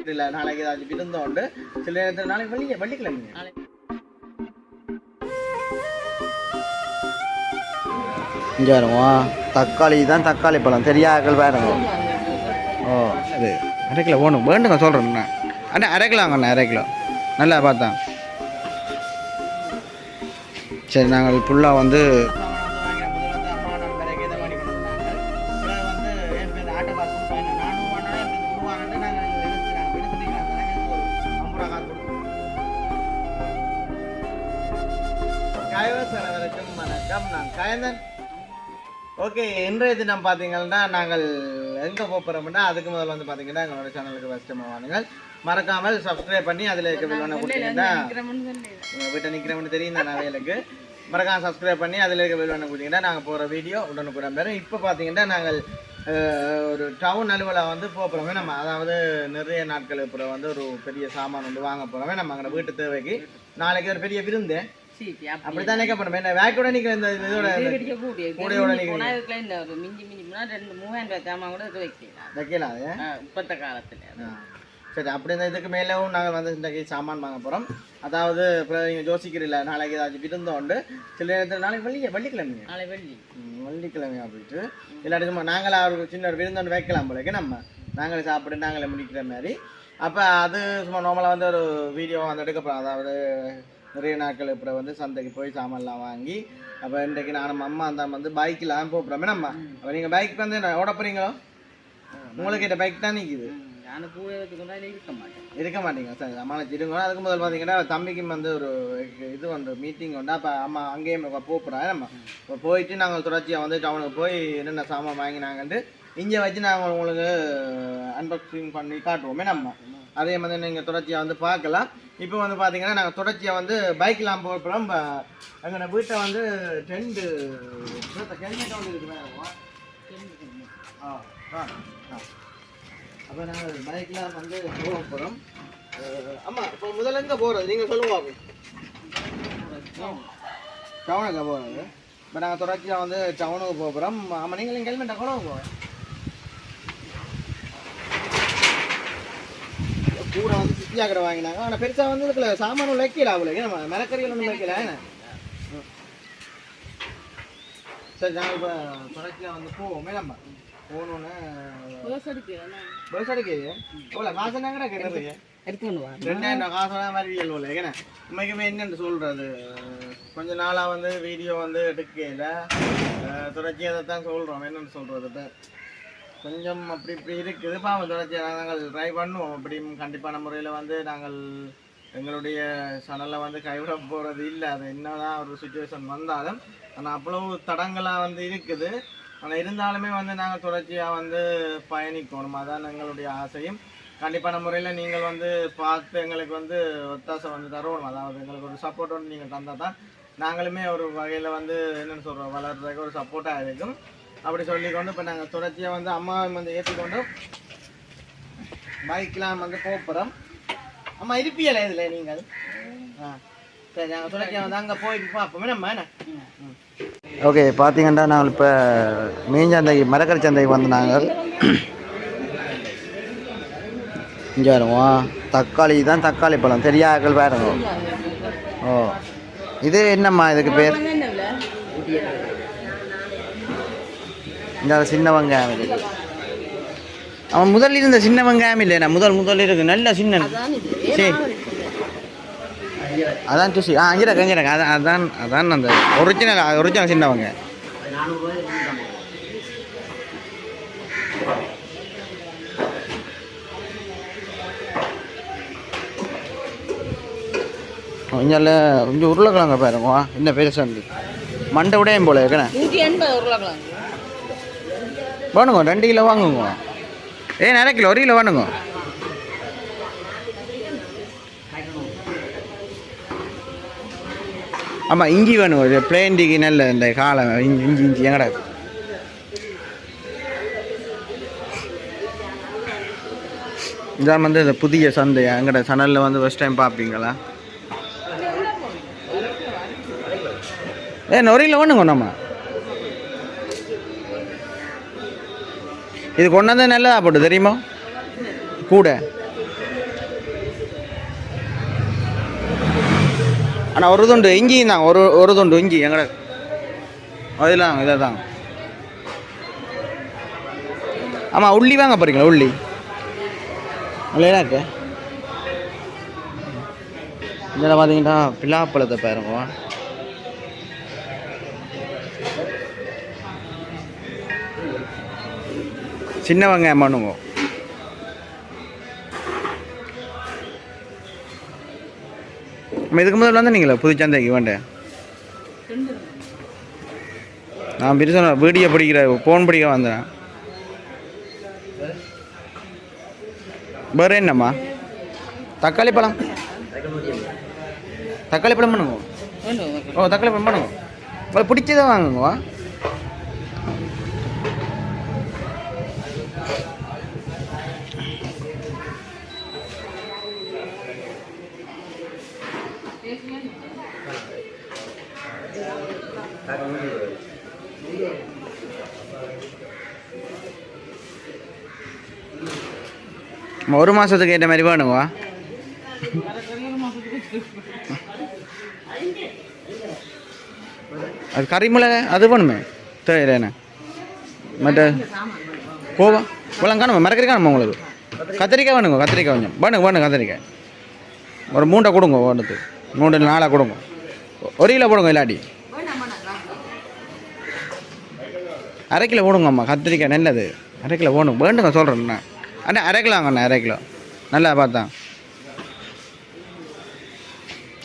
யோசிக்கிறீங்களா நாளைக்கு ஏதாச்சும் விருந்தோண்டு சில நேரத்தில் நாளைக்கு வெள்ளிக்கிழமை இங்கே வருவோம் தக்காளி தான் தக்காளி பழம் தெரியாக்கள் பாருங்க. ஓ அது அரை கிலோ வேண்டுங்க சொல்கிறேண்ணா அண்ணா அரை கிலோங்கண்ணா அரை கிலோ நல்லா பார்த்தா சரி. நாங்கள் ஃபுல்லாக வந்து வணக்கம், நான் கயந்தன். ஓகே, இன்றைய தினம் பார்த்தீங்கன்னா நாங்கள் எங்கே போகிறோம்னா அதுக்கு முதல்ல வந்து பார்த்தீங்கன்னா எங்களோட சேனலுக்கு ஃபஸ்ட் டைம் வாங்குங்கள். மறக்காமல் சப்ஸ்கிரைப் பண்ணி அதில் இருக்க பில் ஒன்று கொடுத்தீங்கன்னா உங்கள் வீட்டை நிற்கிறவனு தெரியும் தான் அவைகளுக்கு. மறக்காமல் சப்ஸ்கிரைப் பண்ணி அதில் இருக்க பில் ஒன்று கொடுத்தீங்கன்னா நாங்கள் போகிற வீடியோ உடனுக்குடன் பெறும். இப்போ பார்த்தீங்கன்னா நாங்கள் ஒரு டவுன் அலுவலாக வந்து போகிறோமே நம்ம, அதாவது நிறைய நாட்கள் அப்புறம் வந்து ஒரு பெரிய சாமான் வந்து வாங்க போகிறோமே நம்ம அங்கே வீட்டு தேவைக்கு. நாளைக்கு ஒரு பெரிய விருந்து அப்படித்தான் நினைக்கப்படும். என்ன வேக்கோட நிற்கிற இந்த இதோட கூடையோட வைக்கலாம் இப்பத்த காலத்தில். சரி, அப்படி இந்த இதுக்கு மேலேயும் நாங்கள் வந்து இன்றைக்கு சாமான் வாங்க போகிறோம். அதாவது இப்போ நீங்கள் யோசிக்கிறீங்களா நாளைக்கு ஏதாச்சும் விருந்தோண்டு சில நேரத்தில் நாளைக்கு வெள்ளிக்கிழமை வெள்ளிக்கிழமையா போயிட்டு இல்லாட்டி சும்மா நாங்களாக ஒரு சின்ன ஒரு விருந்தோண்டு வைக்கலாம் போலக்கு நம்ம நாங்களே சாப்பிட்டு நாங்களே முடிக்கிற மாதிரி. அப்போ அது சும்மா நார்மலாக வந்து ஒரு வீடியோ வந்து எடுக்க போகிறோம். அதாவது நிறைய நாட்கள் இப்போ வந்து சந்தைக்கு போய் சாமான்லாம் வாங்கி அப்போ இன்றைக்கு நானும் அம்மா அந்த வந்து பைக்கெலாம் போகிறோமே நம்ம. அப்போ நீங்கள் பைக் வந்து ஓட போகிறீங்களோ? உங்களுக்கு இந்த பைக் தான் நிற்கிது, இருக்க மாட்டீங்க. சரி, அம்மாவில் இருங்க. அதுக்கு முதல் பார்த்தீங்கன்னா தம்பிக்கும் வந்து ஒரு இது வந்து மீட்டிங் உண்டு. அப்போ அம்மா அங்கேயும் போகிறோம் நம்ம. இப்போ போயிட்டு நாங்கள் தொடர்ச்சியாக வந்து டவுனுக்கு போய் என்னென்ன சாமான் வாங்கினாங்கன்ட்டு இங்கே வச்சு நாங்கள் உங்களுக்கு அன்பாக்சிங் பண்ணி காட்டுவோமே நம்ம. அதே மாதிரி நீங்கள் தொடர்ச்சியாக வந்து பார்க்கலாம். இப்போ வந்து பார்த்தீங்கன்னா நாங்கள் தொடர்ச்சியாக வந்து பைக்கெலாம் போகிறோம். எங்கள் வீட்டை வந்து டென்ட்டு அப்போ நாங்கள் பைக்கெலாம் வந்து போக போகிறோம். ஆமாம், இப்போ முதல்ல எங்கே போகிறது நீங்கள் சொல்லுவோம். டவுனுக்கு போகிறது. இப்போ நாங்கள் தொடர்ச்சியாக வந்து டவுனுக்கு போகிறோம். ஆமாம், நீங்கள் ஹெல்மெட்டை கொண்டு போவோம். கூட வந்து சித்தியா கடை வாங்கினாங்க. ஆனால் பெருசாக வந்து இதுக்குள்ள சாமான் வைக்கல, அவ்வளோ நம்ம மிளக்கறிகள் ஒன்றும் வைக்கல. சரி, நாங்கள் இப்போ தொடர்ச்சியாக வந்து போவோமே நம்ம. போகணுன்னு பஸ் அடிக்குது எவ்வளோ காசுனா கூட கிடையாது. 2000 காசுலாம் மாதிரி இல்லை. ஏன்னா உண்மைக்குமே என்னென்னு சொல்கிறது, கொஞ்ச நாளாக வந்து வீடியோ வந்து எடுக்கல, தொடர்ச்சியாக தான் சொல்கிறோம். என்னென்னு சொல்கிறது, இப்போ கொஞ்சம் அப்படி இப்படி இருக்குது. பாவம் தொடர்ச்சியாக நாங்கள் ட்ரை பண்ணுவோம். அப்படியும் கண்டிப்பான முறையில் வந்து நாங்கள் எங்களுடைய சேனலில் வந்து கைவிட போகிறது இல்லை. அது என்னதான் ஒரு சுச்சுவேஷன் வந்தாலும் ஆனால் அவ்வளவு தடங்களாக வந்து இருக்குது. ஆனால் இருந்தாலுமே வந்து நாங்கள் தொடர்ச்சியாக வந்து பயணிக்கணும். அதான் எங்களுடைய ஆசையும். கண்டிப்பான முறையில் நீங்கள் வந்து பார்த்து எங்களுக்கு வந்து ஒத்தாசை வந்து தருவோம். அதாவது எங்களுக்கு ஒரு சப்போர்ட் வந்து நீங்கள் தந்தால் தான் நாங்களுமே ஒரு வகையில் வந்து என்னென்னு சொல்கிறோம் வளர்கிறதுக்கு ஒரு சப்போர்ட்டாக இருக்கும். அப்படி சொல்லிக்கொண்டு இப்போ நாங்கள் தொடர்ச்சியாக வந்து அம்மாவை வந்து ஏற்றிக்கொண்டு பைக்கெலாம் வந்து போகிறோம். அம்மா இருப்பியலை இதில் நீங்கள்? சரி, நாங்கள் தொடர்ச்சியாக வந்து அங்கே போயிட்டு பார்ப்போமே நம்ம. என்ன ஓகே, பார்த்தீங்கன்னா நாங்கள் இப்போ மீன்சந்தைக்கு மரக்கறி சந்தைக்கு வந்து நாங்கள் இங்கே வருவோம் தக்காளி தான் தக்காளி பழம் தெரியாக்கள் பாருங்க. ஓ, இது என்னம்மா இதுக்கு பேர்? இந்த சின்ன வெங்காயம் இருக்கு. அவன் முதல் இருந்த சின்ன வெங்காயம் இல்லைண்ணா, முதல் இருக்கு நல்ல சின்ன. சரி, அதான் தூசி. அங்கிரக்கு அதான் அதான் அந்த ஒரிஜினல் சின்ன வெங்காயம். இங்கே கொஞ்சம் உருளைக்கிழங்க பாருங்க, என்ன பெருசாக இருந்து மண்டை விடையும் போல இருக்கேன். 180 உருளைக்கிழங்கு வேணுங்க, 2 கிலோ வாங்குங்க. அரை கிலோ 1 கிலோ வேணுங்க. ஆமாம், இஞ்சி வேணுங்க. இது பிளேண்டிக்கு நல்ல இந்த காலம் இஞ்சி எங்கடா. இதான் வந்து இந்த புதிய சந்தை எங்கட சேனலில் வந்து ஃபஸ்ட் டைம் பார்ப்பீங்களா? 1 கிலோ வேணுங்க. நம்ம இது கொண்டு வந்து நல்லதா போட்டு தெரியுமா? கூட ஆனால் ஒரு துண்டு இஞ்சி தான் ஒரு துண்டு இஞ்சி எங்கட அதெல்லாம் இதை தான். ஆமாம் உள்ளி வாங்க போகிறீங்களா? உள்ளி இல்லையா இருக்கு. இதில் பார்த்தீங்கன்னா பிலாப்பழத்தை பாருங்க. சின்ன வெங்காயம் பண்ணுங்க. நம்ம இதுக்கு முதல்ல வந்தீங்களா புதுச்சந்தைக்கு வேண்டேன்? நான் பெருசாக வீடியோ பிடிக்கிற ஃபோன் பிடிக்க வந்தேன். வேறு என்னம்மா? தக்காளி பழம் பண்ணுங்க. ஓ தக்காளி பழம் பண்ணுங்க. உங்களுக்கு பிடிச்சதை வாங்குங்க. ஒரு மாதத்துக்கு ஏற்ற மாதிரி வேணுங்க. அது கறிமிளகா அது வேணுமே தெரியல. மற்ற கோவா இவ்வளோ காணுமா? மரக்கறி காணுமா உங்களுக்கு? கத்திரிக்காய் வேணுங்க. கத்திரிக்காய் கொஞ்சம் வேணும் கத்திரிக்காய் ஒரு 3 கொடுங்க. ஒன்றுக்கு 3-4 கொடுங்க. 1 கிலோ போடுங்க. இல்லாட்டி 1/2 கிலோ போடுங்கம்மா. கத்திரிக்காய் நல்லது. 1/2 கிலோ வேண்டுங்க சொல்கிறேண்ணா. அண்ணா 1/2 கிலோ வாங்கண்ணா. 1/2 கிலோ நல்லா பார்த்தா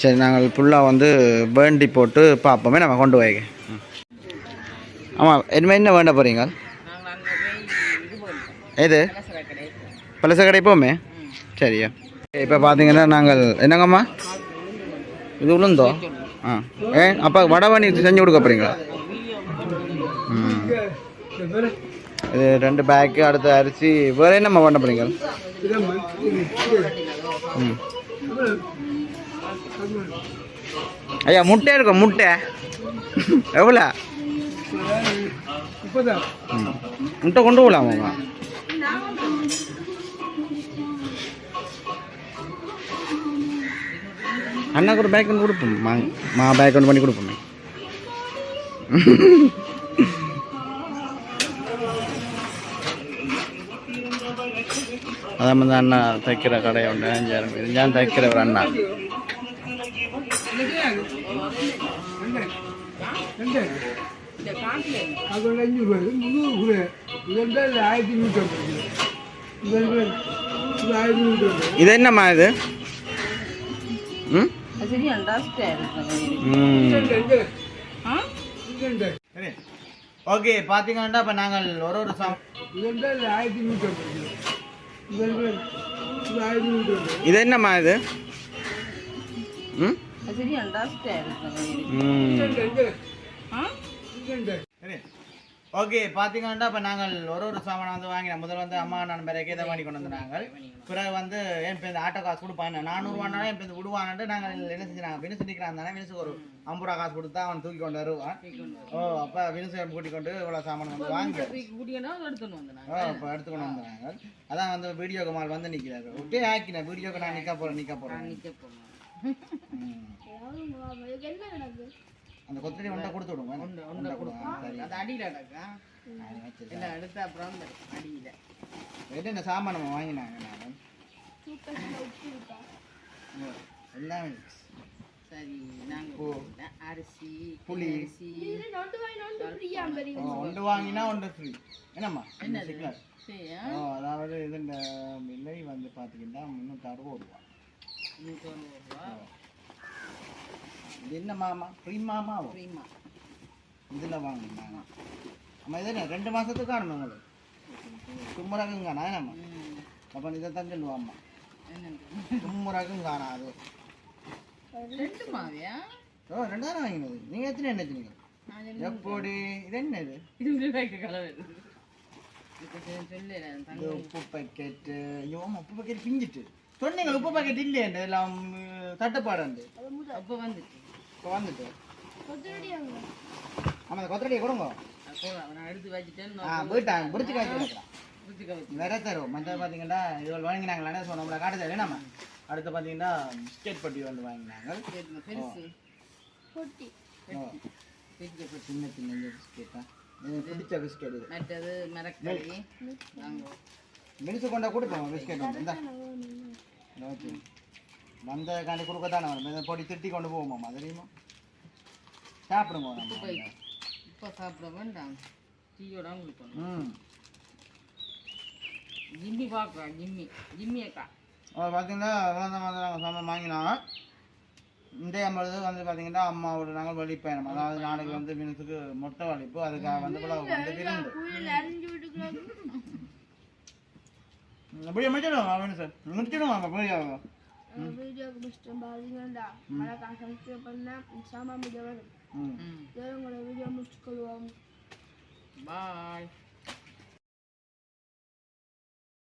சரி. நாங்கள் ஃபுல்லாக வந்து வேண்டி போட்டு பார்ப்போமே நம்ம கொண்டு வைக்க. ஆமாம் என்ன வேண்ட போகிறீங்க? எது பழச கடை போமே. சரியா இப்போ பார்த்தீங்கன்னா நாங்கள் என்னங்கம்மா இது உளுந்தோ? அப்போ வடை பண்ணி செஞ்சு கொடுக்க போகிறீங்களா? இது 2 பேக்கு. அடுத்த அரிசி வேறு என்னம்மா பண்ண போகிறீங்க? ஐயா முட்டை இருக்கும். முட்டை எவ்வளோ? முட்டை கொண்டு போகலாமாம்மா? அண்ணாக்கு ஒரு பேக் ஒன்று கொடுப்போம். பேக் ஒன்று பண்ணி கொடுப்போமே. அதான் வந்து அண்ணா தைக்கிற கடை உண்டு. இதுதான் தைக்கிற ஒரு அண்ணா. இது என்னம்மா இது? ஓகே பார்த்தீங்கன்னா இப்போ நாங்கள் ஒரு இது என்னம்மா இது? ஓகே பார்த்தீங்கன்னா இப்போ நாங்கள் ஒரு சாமானை வந்து வாங்கினோம். முதல்ல வந்து அம்மா நான் பிறகு இதை வாங்கி கொண்டு வந்தாங்க. பிறகு வந்து என் இப்போ இந்த ஆட்டோ காசு கொடுப்பாங்க 400 ரூபானாலும் என் இப்போ விடுவான்ட்டு நாங்கள் என்ன செஞ்சுனாங்க வினுசு நிற்கிறான் தானே. வினுசுக்கு ஒரு 50 ரூபா காசு கொடுத்தா அவன் தூக்கி கொண்டு வருவான். ஓ அப்போ வினுசு கூட்டிக் கொண்டு இவ்வளோ சாமான் வந்து வாங்கி இப்போ எடுத்துக்கொண்டு வந்தாங்க. அதான் வந்து வீடியோ கமால் வந்து நிற்கிறாரு. ஒட்டே ஆக்கினேன் வீடியோக்கு நான் நிற்க போகிறேன். அந்த கொத்தடி ஒன்றை கொடுத்து விடுங்க. என்ன சாமான் நம்ம வாங்கினாங்க எல்லாமே சரி. அரிசி புளி ஒன்று வாங்கினா ஒன்று ஃப்ரீ. என்னம்மா அதாவது இது இந்த விலை வந்து பார்த்தீங்கன்னா 360 ரூபா. இது என்ன மாமா? ஃப்ரீ மாமாவோ? இதில் வாங்கினாங்க. ஆமாம் இது என்ன 2 மாதத்துக்கு காணுமா உங்களுக்கு? தும்முறகும் காணா என்னம்மா? அப்போ இதை தான் சொல்லுவாம்மா தும்முறகும் காணாது. 2 தானே வாங்கினது. நீங்கள் எத்தனை என்னச்சுங்க? எப்படி இது என்ன இது? உப்பு பாக்கெட்டு. ஐயோ உப்பு பாக்கெட் பிஞ்சிட்டு சொன்னீங்க. உப்பு பாக்கெட் இல்லையே எல்லாம் தட்டுப்பாடு இப்போ வந்துட்டு ஆமாம் அந்த கொத்தரடியை கொடுங்க. வீட்டாங்க பிடிச்சி காய்ச்சி வேற தரும். மற்ற பார்த்தீங்கன்னா இது வாங்கினாங்களே ஸோ நம்மளை காட்ட தேவை. நம்ம அடுத்து பார்த்தீங்கன்னா பிஸ்கெட் பட்டி வந்து வாங்கினாங்க. சின்ன சின்ன பிஸ்கெட்டா பிடிச்ச பிஸ்கெட் இது மற்றது மரக்கறி மினிச்சு கொண்டா கொடுப்போம் பிஸ்கெட் வந்து இந்த ஓகே வந்த காண்டி கொடுக்க தானே வரும் பொடி திட்டி கொண்டு போவோம்மா தெரியுமா சாப்பிடுங்க இப்போ சாப்பிட வேண்டாம் டீயோட கொடுக்கணும் ஜிம்மி பார்க்குறோம் ஜிம்மி அக்கா பார்த்தீங்கன்னா விளந்த மாதிரி நாங்கள் சாமான் வாங்கினோம் இந்த அம்பது வந்து பார்த்தீங்கன்னா அம்மாவோட நாங்கள் வலிப்பயணம் அதாவது நாளைக்கு வந்து மீனத்துக்கு மொட்டை வலிப்பு அதுக்காக வந்து வந்து விருந்து அப்படியே முடிச்சிடுவோம் சார் முடிச்சிடுவாங்க புரியாத வீடியோக்கு மிஸ்டர் பாருங்கடா மறக்காம சப்ஸ்கிரைப் பண்ணா சாமா வீடியோ வரும் உங்களோட வீடியோ முடிச்சுக்கொள்வோம் பாய்